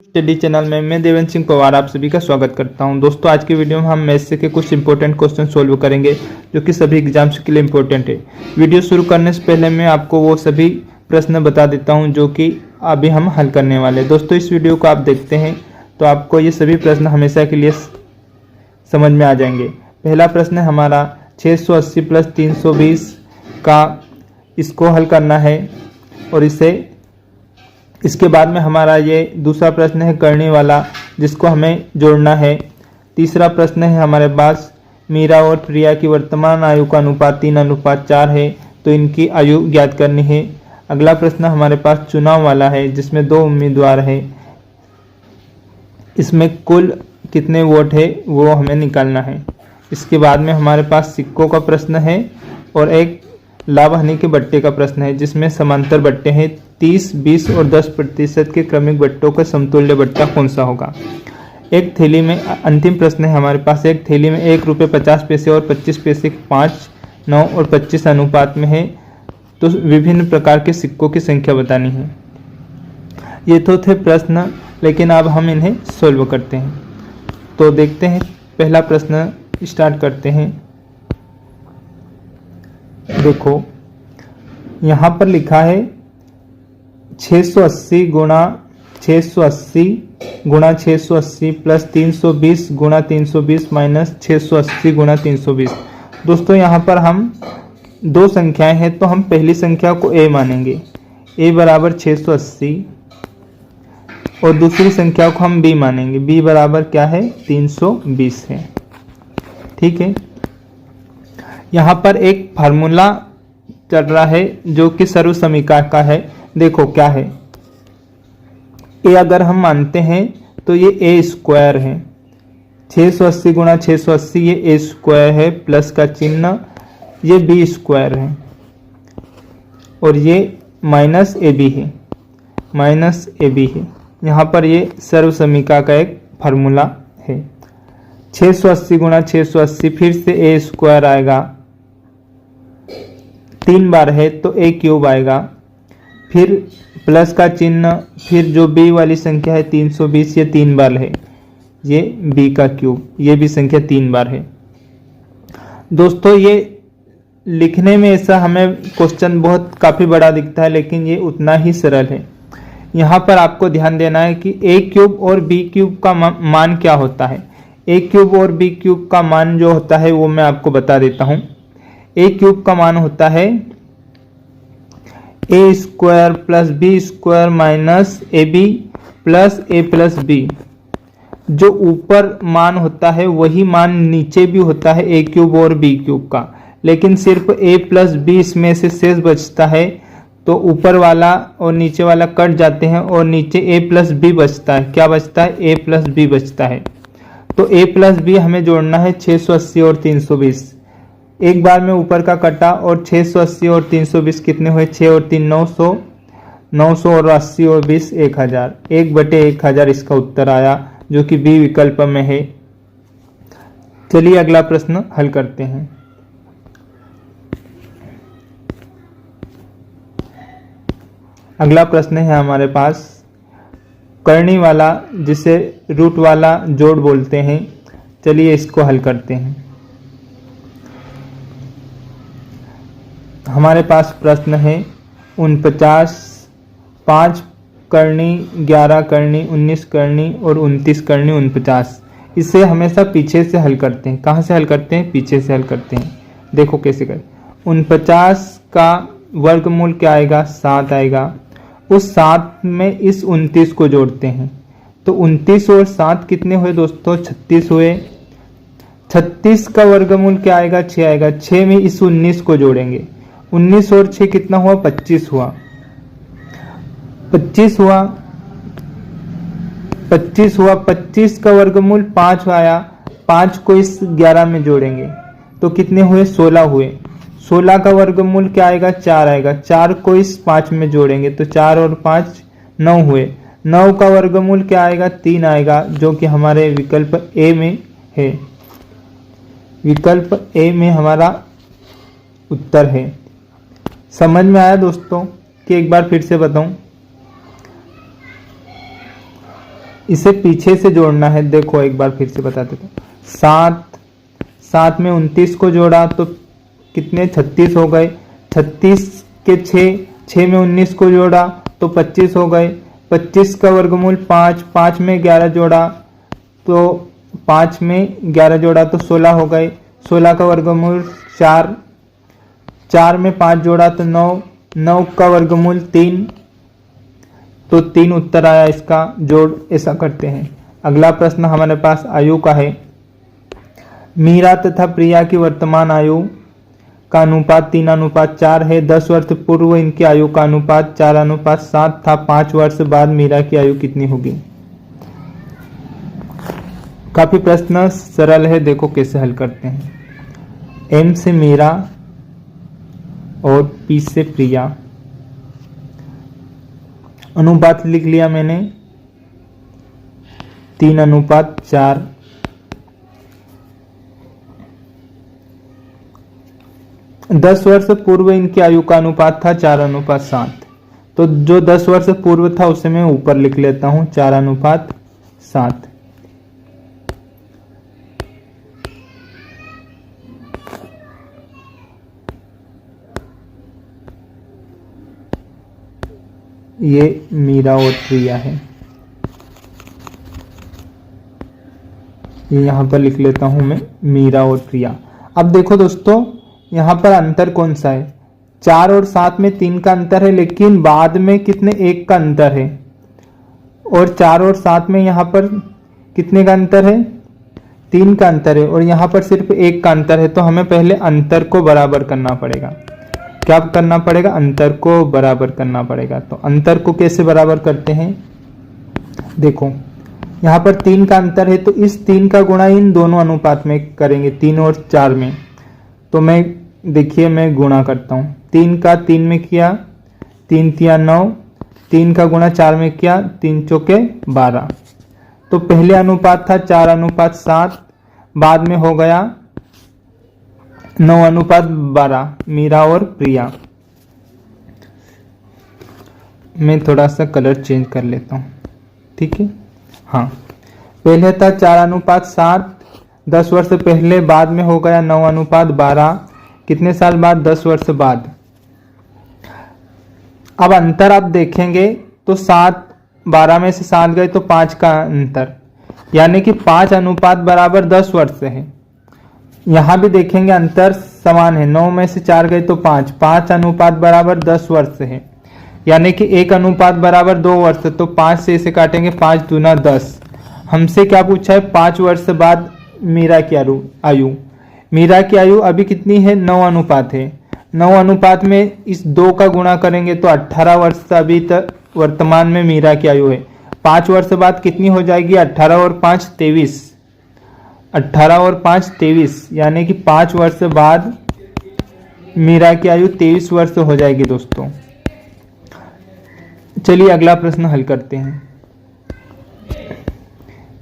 Study channel में मैं देवेंद्र सिंह पवार आप सभी का स्वागत करता हूं। दोस्तों, आज की वीडियो में हम मैथ्स के कुछ इंपॉर्टेंट क्वेश्चन सोल्व करेंगे जो कि सभी एग्जाम्स के लिए इंपॉर्टेंट है। वीडियो शुरू करने से पहले मैं आपको वो सभी प्रश्न बता देता हूं जो कि अभी हम हल करने वाले हैं। दोस्तों, इस वीडियो को आप देखते हैं तो आपको ये सभी प्रश्न हमेशा के लिए समझ में आ जाएंगे। पहला प्रश्न है हमारा 680 प्लस 320 का इसको हल करना है और इसके बाद में हमारा ये दूसरा प्रश्न है करने वाला जिसको हमें जोड़ना है। तीसरा प्रश्न है हमारे पास मीरा और प्रिया की वर्तमान आयु का अनुपात 3:4 है, तो इनकी आयु ज्ञात करनी है। अगला प्रश्न हमारे पास चुनाव वाला है जिसमें 2 उम्मीदवार है, इसमें कुल कितने वोट है वो हमें निकालना है। इसके बाद में हमारे पास सिक्कों का प्रश्न है और एक लाभ हानि के बट्टे का प्रश्न है जिसमें समांतर बट्टे हैं 30, 20 और 10% के क्रमिक बट्टों का समतुल्य बट्टा कौन सा होगा। एक थैली में अंतिम प्रश्न है हमारे पास, एक थैली में 1 रुपये 50 पैसे और 25 पैसे 5, 9 और 25 अनुपात में है, तो विभिन्न प्रकार के सिक्कों की संख्या बतानी है। ये तो थे प्रश्न, लेकिन अब हम इन्हें सोल्व करते हैं। तो देखते हैं, पहला प्रश्न स्टार्ट करते हैं। देखो यहाँ पर लिखा है 680 गुणा 680 प्लस 320 गुणा 320 माइनस 680 गुणा 320। दोस्तों, यहाँ पर हम दो संख्याएं हैं तो हम पहली संख्या को a मानेंगे, a बराबर 680, और दूसरी संख्या को हम b मानेंगे, b बराबर क्या है 320 है। ठीक है, यहाँ पर एक फार्मूला चल रहा है जो कि सर्व समीकरण का है। देखो क्या है, ए अगर हम मानते हैं तो ये ए स्क्वायर है, 680 गुणा 680 ये ए स्क्वायर है, प्लस का चिन्ह, ये बी स्क्वायर है और ये माइनस ए बी है, माइनस ए बी है। यहाँ पर ये सर्व समीकरण का एक फार्मूला है। 680 गुणा 680 फिर से ए स्क्वायर आएगा, 3 बार है तो ए क्यूब आएगा, फिर प्लस का चिन्ह, फिर जो बी वाली संख्या है 320 ये 3 बार है, ये बी का क्यूब, ये भी संख्या 3 बार है। दोस्तों, ये लिखने में ऐसा हमें क्वेश्चन बहुत काफ़ी बड़ा दिखता है, लेकिन ये उतना ही सरल है। यहाँ पर आपको ध्यान देना है कि ए क्यूब और बी क्यूब का मान क्या होता है। ए क्यूब और बी क्यूब का मान जो होता है वो मैं आपको बता देता हूँ। ए क्यूब का मान होता है A square plus B square minus A B plus A plus B. जो ऊपर मान होता है वही मान नीचे भी होता है ए क्यूब और बी क्यूब का, लेकिन सिर्फ ए प्लस बी इसमें से शेष बचता है, तो ऊपर वाला और नीचे वाला कट जाते हैं और नीचे ए प्लस बी बचता है। क्या बचता है? ए प्लस बी बचता है। तो ए प्लस बी हमें जोड़ना है 680 और 320। एक बार में ऊपर का कटा और 680 और 320 कितने हुए? 6 और 3 900, 900 और 80 और 20 1000, 1/1000 इसका उत्तर आया, जो कि बी विकल्प में है। चलिए अगला प्रश्न हल करते हैं। अगला प्रश्न है हमारे पास करनी वाला, जिसे रूट वाला जोड़ बोलते हैं। चलिए इसको हल करते हैं। हमारे पास प्रश्न है 49, 5 करनी, 11 करनी, 19 करनी और 29 करनी 49। इसे हमेशा पीछे से हल करते हैं। कहाँ से हल करते हैं? पीछे से हल करते हैं। देखो कैसे करें। 49 का वर्गमूल क्या आएगा? 7 आएगा। उस 7 में इस 29 को जोड़ते हैं, तो 29 और 7 कितने हुए दोस्तों? 36 हुए। 36 का वर्गमूल क्या आएगा? 6 आएगा। 6 में इस 19 को जोड़ेंगे, 19 और 6 कितना हुआ? 25 हुआ। 25 हुआ। 25 का वर्गमूल 5 आया, 5 को इस 11 में जोड़ेंगे तो कितने हुए? 16 हुए। 16 का वर्गमूल क्या आएगा? 4 आएगा। 4 को इस 5 में जोड़ेंगे तो 4 और 5 9 हुए। 9 का वर्गमूल क्या आएगा? 3 आएगा, जो कि हमारे विकल्प ए में है। विकल्प ए में हमारा उत्तर है। समझ में आया दोस्तों कि एक बार फिर से बताऊं? इसे पीछे से जोड़ना है। देखो एक बार फिर से बता देता हूँ। 7 में 29 को जोड़ा तो कितने 36 हो गए। 36 के 6 में 19 को जोड़ा तो 25 हो गए। 25 का वर्गमूल 5, 5 में 11 जोड़ा तो 5 में 11 जोड़ा तो 16 हो गए। 16 का वर्गमूल 4, 4 में 5 जोड़ा तो 9, 9 का वर्गमूल 3 तो 3 उत्तर आया इसका। जोड़ ऐसा करते हैं। अगला प्रश्न हमारे पास आयु का है। मीरा तथा प्रिया की वर्तमान आयु का अनुपात 3:4 है। 10 वर्ष पूर्व इनकी आयु का अनुपात 4:7 था। 5 वर्ष बाद मीरा की आयु कितनी होगी। काफी प्रश्न सरल है, देखो कैसे हल करते हैं। एम से मीरा और पी से प्रिया, अनुपात लिख लिया मैंने 3:4। दस वर्ष पूर्व इनकी आयु का अनुपात था 4:7। तो जो 10 वर्ष पूर्व था उसे मैं ऊपर लिख लेता हूं 4:7। ये मीरा और प्रिया है, ये यहां पर लिख लेता हूं मैं मीरा और प्रिया। अब देखो दोस्तों, यहां पर अंतर कौन सा है। 4 और 7 में 3 का अंतर है, लेकिन बाद में कितने 1 का अंतर है। और 4 और 7 में यहां पर कितने का अंतर है, 3 का अंतर है। और यहां पर सिर्फ 1 का अंतर है। तो हमें पहले अंतर को बराबर करना पड़ेगा। क्या करना पड़ेगा, अंतर को बराबर करना पड़ेगा। तो अंतर को कैसे बराबर करते हैं, देखो यहां पर 3 का अंतर है तो इस 3 का गुणा इन दोनों अनुपात में करेंगे, 3 और 4 में। तो मैं देखिए मैं गुणा करता हूं। 3 का 3 में किया, 3 तिया 9, 3 का गुणा 4 में किया, 3 चौके 12। तो पहले अनुपात था 4:7, बाद में हो गया 9:12, मीरा और प्रिया। मैं थोड़ा सा कलर चेंज कर लेता हूं, ठीक है। हाँ, पहले था 4:7, 10 वर्ष पहले, बाद में हो गया 9:12। कितने साल बाद, 10 वर्ष बाद। अब अंतर आप देखेंगे तो 7, 12 में से 7 गए तो 5 का अंतर, यानी कि 5:10 वर्ष है। यहां भी देखेंगे अंतर समान है। 9 में से 4 गए तो 5, 5:10 वर्ष है, यानी कि 1:2 वर्ष। तो 5 से इसे काटेंगे, 5 दूना 10। हमसे क्या पूछा है, 5 वर्ष बाद मीरा की आयु। मीरा की आयु अभी कितनी है, 9 अनुपात है। 9 अनुपात में इस 2 का गुणा करेंगे तो 18 वर्ष अभी तक वर्तमान में मीरा की आयु है। 5 वर्ष बाद कितनी हो जाएगी, 18 और 5 23, 18 और 5 23, यानी कि 5 वर्ष बाद मीरा की आयु 23 वर्ष हो जाएगी दोस्तों। चलिए अगला प्रश्न हल करते हैं।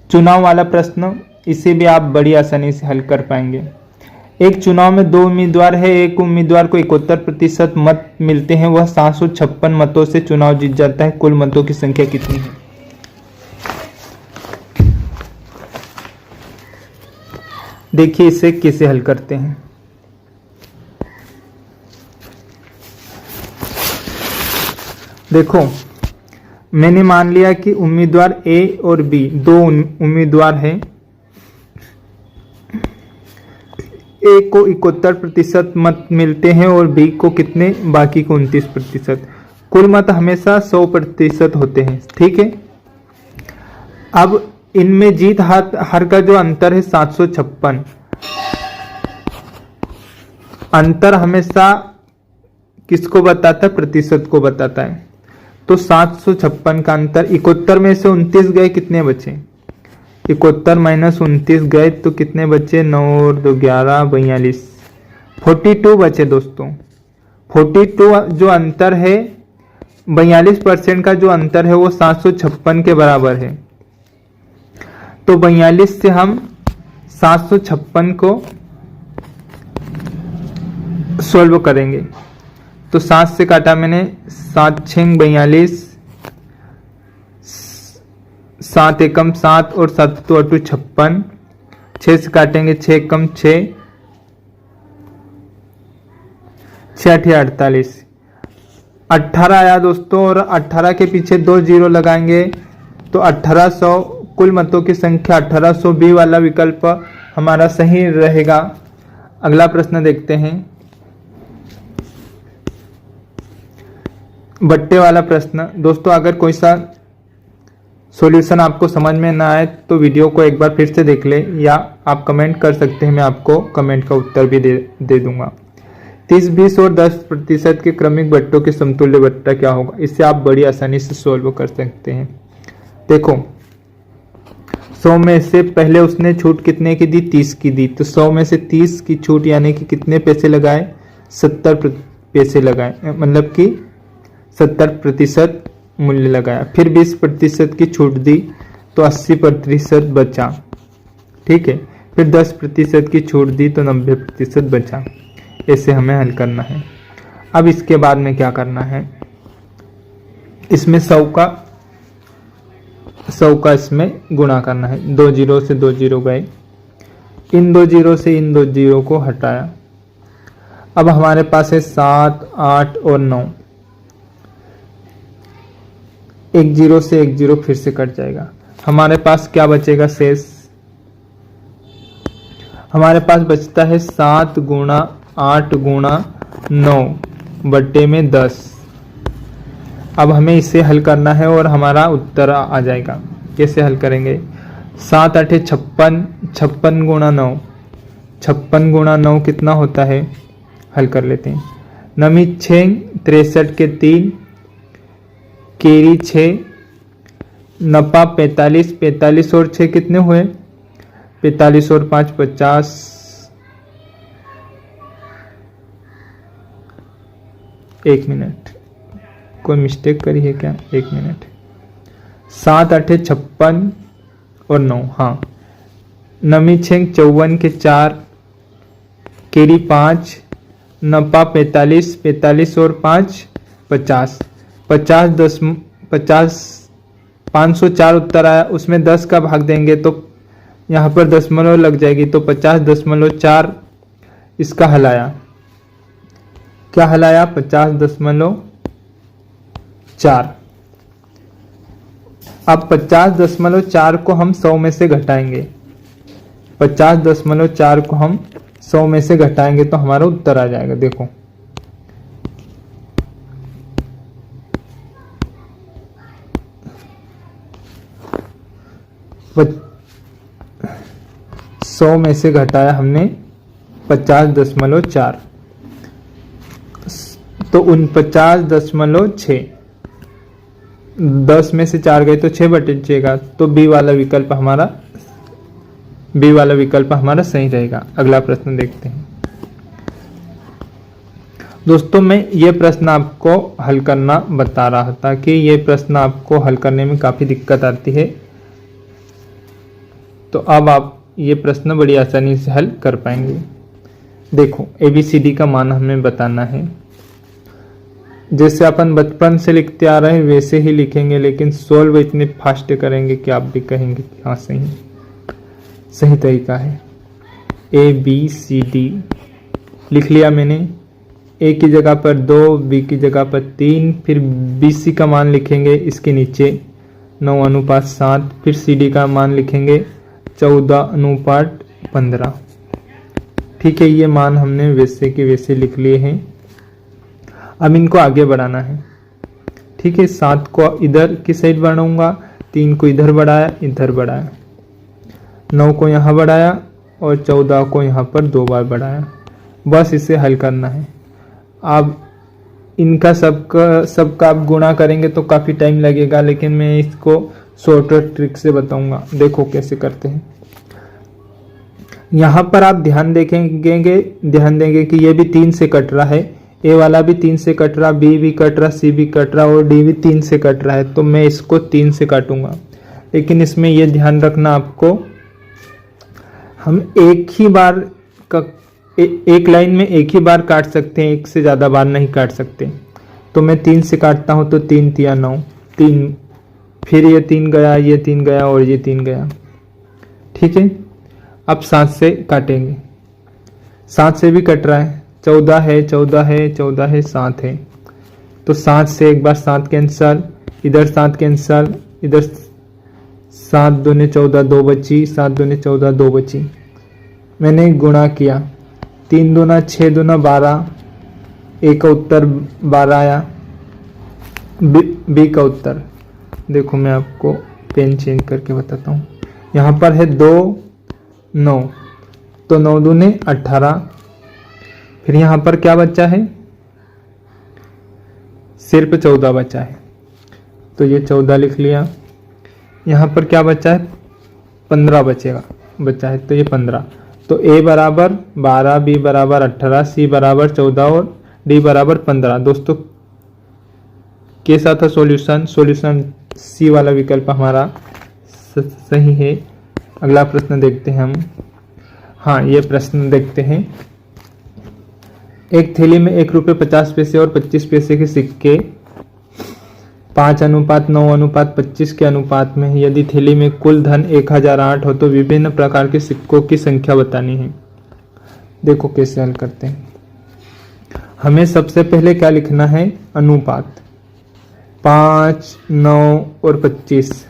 चुनाव वाला प्रश्न, इसे भी आप बड़ी आसानी से हल कर पाएंगे। एक चुनाव में 2 उम्मीदवार है। एक उम्मीदवार को 71% मत मिलते हैं, वह 756 मतों से चुनाव जीत जाता है। कुल मतों की संख्या कितनी है। देखिए इसे कैसे हल करते हैं। देखो मैंने मान लिया कि उम्मीदवार ए और बी, 2 उम्मीदवार हैं। ए को 71% मत मिलते हैं और बी को कितने, बाकी को 29%। कुल मत हमेशा 100% होते हैं, ठीक है। अब इनमें जीत हार का जो अंतर है 756, अंतर हमेशा किसको बताता है, प्रतिशत को बताता है। तो 756 का अंतर, 71 में से 29 गए, कितने बचे, 71 माइनस 29 गए तो कितने बचे, 9 और 2 11, 42, 42 बचे दोस्तों। 42 जो अंतर है, 42% का जो अंतर है वो 756 के बराबर है। तो 42 से हम 756 को सॉल्व करेंगे। तो 7 से काटा मैंने, 7 6 42, 7 एकम 7 और 7 तो 8 56, 6 से काटेंगे 6 एकम 6, 6 8 48, 18 आया दोस्तों। और 18 के पीछे 2 जीरो लगाएंगे तो 1800, कुल मतों की संख्या 1800, बी वाला विकल्प हमारा सही रहेगा। अगला प्रश्न देखते हैं, बट्टे वाला प्रश्न। दोस्तों अगर कोई सा सॉल्यूशन आपको समझ में ना आए तो वीडियो को एक बार फिर से देख ले, या आप कमेंट कर सकते हैं, मैं आपको कमेंट का उत्तर भी दे दूंगा। 30, 20 और 10% के क्रमिक बट्टों के समतुल्य बट्टा क्या होगा? इससे आप बड़ी आसानी से सोल्व कर सकते हैं। देखो 100 में से पहले उसने छूट कितने की दी? 30 की दी। तो 100 में से 30 की छूट यानी कि कितने पैसे लगाए? 70 पैसे लगाए, मतलब कि 70% मूल्य लगाया। फिर 20% की छूट दी तो 80% बचा, ठीक है। फिर 10% की छूट दी तो 90% बचा। ऐसे हमें हल करना है। अब इसके बाद में क्या करना है, इसमें 100 का इसमें गुणा करना है। 2 जीरो से 2 जीरो गए, इन 2 जीरो से इन 2 जीरो को हटाया। अब हमारे पास है 7, 8 और 9। 1 जीरो से 1 जीरो फिर से कट जाएगा। हमारे पास क्या बचेगा शेष? हमारे पास बचता है 7 गुणा 8 गुणा 9 बट्टे में 10। अब हमें इसे हल करना है और हमारा उत्तर आ जाएगा। कैसे हल करेंगे? 7 8 56, 56 गुणा 9, 56 गुणा 9 कितना होता है? हल कर लेते हैं। नमी 6, 63 के 3, केरी 6, नपा 45, 45 और 6 कितने हुए? 45 और 5 50। एक मिनट, कोई मिस्टेक करी है क्या? एक मिनट। 7 8 56 और 9, हाँ। नमी 6 54 के 4, केरी 5, नपा 45, 45 और 5 50, 50 10 50, 504 उत्तर आया। उसमें 10 का भाग देंगे तो यहाँ पर दशमलव लग जाएगी, तो 50.4 इसका हल आया। क्या हल आया? 50.4। अब 50.4 को हम 100 में से घटाएंगे। 50.4 को हम 100 में से घटाएंगे तो हमारा उत्तर आ जाएगा। देखो 100 में से घटाया हमने 50.4, तो 49.6। 10 में से 4 गए तो 6 बचेगा, तो बी वाला विकल्प हमारा सही रहेगा। अगला प्रश्न देखते हैं। दोस्तों मैं ये प्रश्न आपको हल करना बता रहा था कि ये प्रश्न आपको हल करने में काफ़ी दिक्कत आती है, तो अब आप ये प्रश्न बड़ी आसानी से हल कर पाएंगे। देखो ABCD का मान हमें बताना है। जैसे अपन बचपन से लिखते आ रहे हैं वैसे ही लिखेंगे, लेकिन सोल्व इतने फास्ट करेंगे कि आप भी कहेंगे कि हाँ सही तरीका है। ABCD लिख लिया मैंने। A की जगह पर 2, B की जगह पर 3, फिर BC का मान लिखेंगे इसके नीचे 9:7, फिर CD का मान लिखेंगे 14:15। ठीक है, ये मान हमने वैसे के वैसे लिख लिए हैं। अब इनको आगे बढ़ाना है। ठीक है, 7 को इधर की साइड बढ़ाऊंगा, 3 को इधर बढ़ाया, 9 को यहाँ बढ़ाया और 14 को यहाँ पर 2 बार बढ़ाया। बस इसे हल करना है। अब इनका सबका आप गुणा करेंगे तो काफ़ी टाइम लगेगा, लेकिन मैं इसको शॉर्टकट ट्रिक से बताऊंगा। देखो कैसे करते हैं। यहाँ पर आप ध्यान देंगे कि ये भी 3 से कट रहा है, ए वाला भी 3 से कट रहा, बी भी कट रहा, सी भी कट रहा और डी भी 3 से कट रहा है, तो मैं इसको 3 से काटूंगा। लेकिन इसमें यह ध्यान रखना आपको, हम एक लाइन में एक ही बार काट सकते हैं, एक से ज़्यादा बार नहीं काट सकते। तो मैं 3 से काटता हूँ तो 3 तिया 9, 3 फिर ये 3 गया, ये 3 गया और ये 3 गया। ठीक है, अब 7 से काटेंगे। 7 से भी कट रहा है, 14 है, 14 है, 14 है, 7 है। तो 7 से एक बार 7 कैंसल, इधर 7 कैंसल, इधर 7 दूने 14, 2 बची, 7 दूने 14, 2 बची। मैंने गुणा किया, 3 दूना 6 दूना 12, ए का उत्तर 12 आया। बी का उत्तर देखो, मैं आपको पेन चेंज करके बताता हूँ। यहाँ पर है 2 9, तो 9 दूने 18। फिर यहाँ पर क्या बचा है, सिर्फ 14 बचा है, तो ये 14 लिख लिया। यहाँ पर क्या बचा है, 15 बचा है, तो ये 15। तो ए बराबर 12, बी बराबर 18, सी बराबर 14 और डी बराबर 15। दोस्तों कैसा था सॉल्यूशन? सॉल्यूशन सी वाला विकल्प हमारा सही है। अगला प्रश्न देखते हैं हम। हाँ, ये प्रश्न देखते हैं। एक थैली में 1 रुपये 50 पैसे और 25 पैसे के सिक्के 5:9:25 के अनुपात में है। यदि थैली में कुल धन 1008 हो तो विभिन्न प्रकार के सिक्कों की संख्या बतानी है। देखो कैसे हल करते हैं। हमें सबसे पहले क्या लिखना है, अनुपात 5, 9 और 25।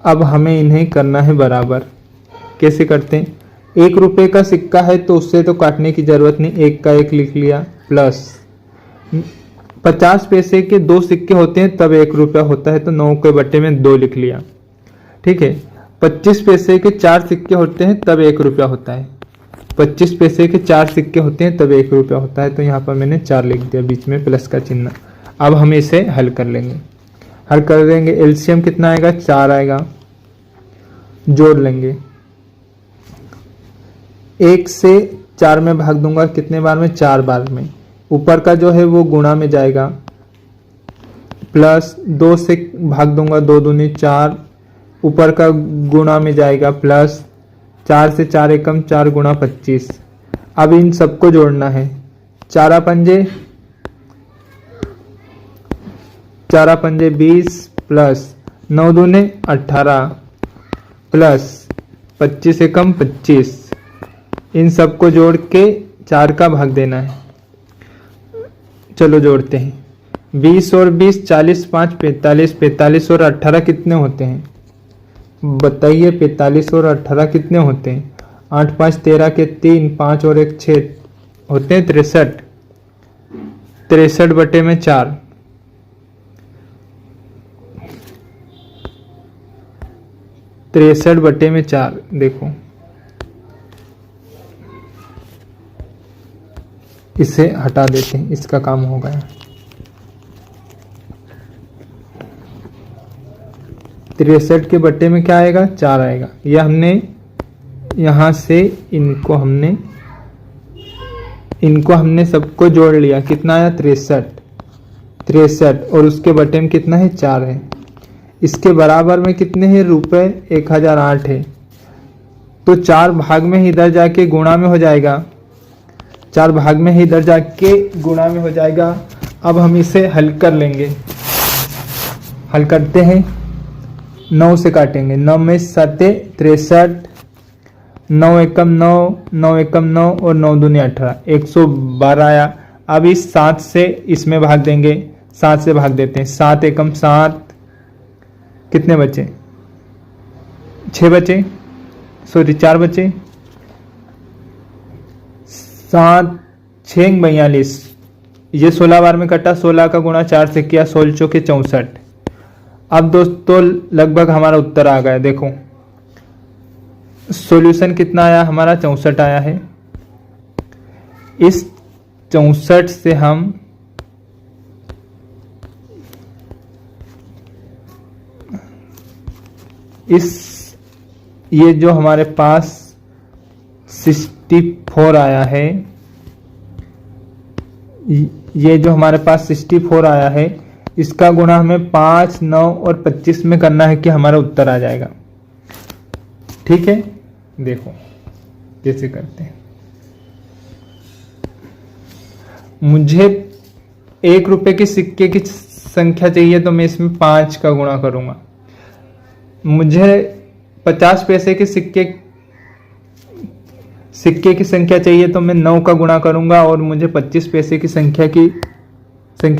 अब हमें इन्हें करना है बराबर। कैसे करते हैं, 1 रुपये का सिक्का है तो उससे तो काटने की जरूरत नहीं, 1 का 1 लिख लिया, प्लस 50 पैसे के 2 सिक्के होते हैं तब 1 रुपया होता है, तो 9 के बट्टे में 2 लिख लिया। ठीक है, 25 पैसे के 4 सिक्के होते हैं तब 1 रुपया होता है। 25 पैसे के 4 सिक्के होते हैं तब 1 रुपया होता है, तो यहाँ पर मैंने 4 लिख दिया, बीच में प्लस का चिन्ह। अब हम इसे हल कर लेंगे। हल कर देंगे, एलसीएम कितना आएगा, 4 आएगा। जोड़ लेंगे, 1 से 4 में भाग दूंगा, कितने बार में, 4 बार में। ऊपर का जो है वो गुणा में जाएगा, प्लस 2 से भाग दूंगा, 2 दूनी 4, ऊपर का गुणा में जाएगा, प्लस 4 से 4 एकम 4 गुणा 25। अब इन सबको जोड़ना है, 4 पंजे 20 प्लस 9 दूने 18 प्लस 25 एकम 25। इन सबको जोड़ के 4 का भाग देना है। चलो जोड़ते हैं, 20 और 20 40, 5 45, 45 और 18 कितने होते हैं बताइए, 45 और 18 कितने होते हैं, 8 5 13 के 3, 5 और 1 6 होते हैं 63। 63 बटे में 4, 63 बटे में 4। देखो इसे हटा देते हैं, इसका काम हो गया। 63 के बट्टे में क्या आएगा, 4 आएगा। यह हमने यहाँ से इनको हमने सबको जोड़ लिया, कितना आया 63 और उसके बट्टे में कितना है, 4 है। इसके बराबर में कितने हैं, रुपए 1008 है। तो 4 भाग में ही इधर जाके गुणा में हो जाएगा, 4 भाग में ही इधर जाके गुणा में हो जाएगा। अब हम इसे हल कर लेंगे। हल करते हैं, 9 से काटेंगे, 9 में 7 63, 9 एकम 9, 9 एकम 9 और 9 दूनी 18, 112 आया। अब इस 7 से इसमें भाग देंगे, 7 से भाग देते हैं, 7 एकम 7, कितने बचे, 6 बचे, सॉरी 4 बचे, 7 6 42। ये 16 बार में कटा, 16 का गुणा 4 से किया, 16 चौके 64। अब दोस्तों लगभग हमारा उत्तर आ गया। देखो सॉल्यूशन कितना आया हमारा, 64 आया है। इस 64 से हम ये जो हमारे पास 64 आया है, ये जो हमारे पास 64 आया है, इसका गुणा हमें 5, 9 और 25 में करना है कि हमारा उत्तर आ जाएगा। ठीक है, देखो कैसे करते हैं। मुझे 1 रुपए के सिक्के की संख्या चाहिए तो मैं इसमें 5 का गुणा करूँगा। मुझे 50 पैसे के सिक्के की संख्या चाहिए तो मैं 9 का गुणा करूँगा, और मुझे 25 पैसे की संख्या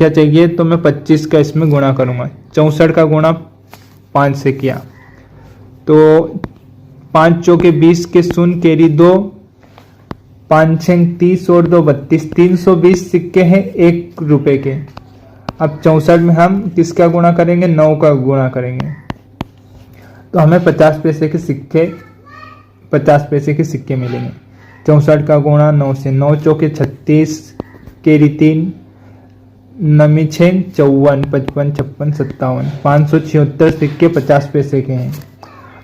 चाहिए तो मैं 25 का इसमें गुणा करूँगा। 64 का गुणा 5 से किया तो 5 चौके 20 के शून्य कैरी 2, 5 छंग 30 और 2 32, 320 सिक्के हैं 1 रुपए के। अब 64 में हम किसका गुणा करेंगे? 9 का गुणा करेंगे तो हमें 50 पैसे के सिक्के मिलेंगे। 64 का गुणा 9 से, 9 चौके 36 कैरी 3, 9 छः 54, 55, 56, 57, 576 सिक्के 50 पैसे के हैं।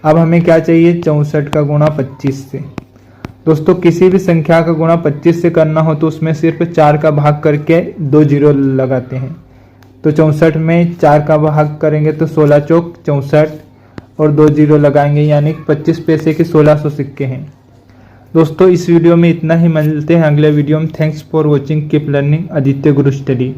अब हमें क्या चाहिए? 64 का गुणा 25 से। दोस्तों किसी भी संख्या का गुणा 25 से करना हो तो उसमें सिर्फ 4 का भाग करके 2 जीरो लगाते हैं। तो 64 में 4 का भाग करेंगे तो 16 चौक 64 और 2 जीरो लगाएंगे, यानी 25 पैसे के 1600 सिक्के हैं। दोस्तों इस वीडियो में इतना ही, मिलते हैं अगले वीडियो में। Thanks for watching, keep learning, Aditya Guru study.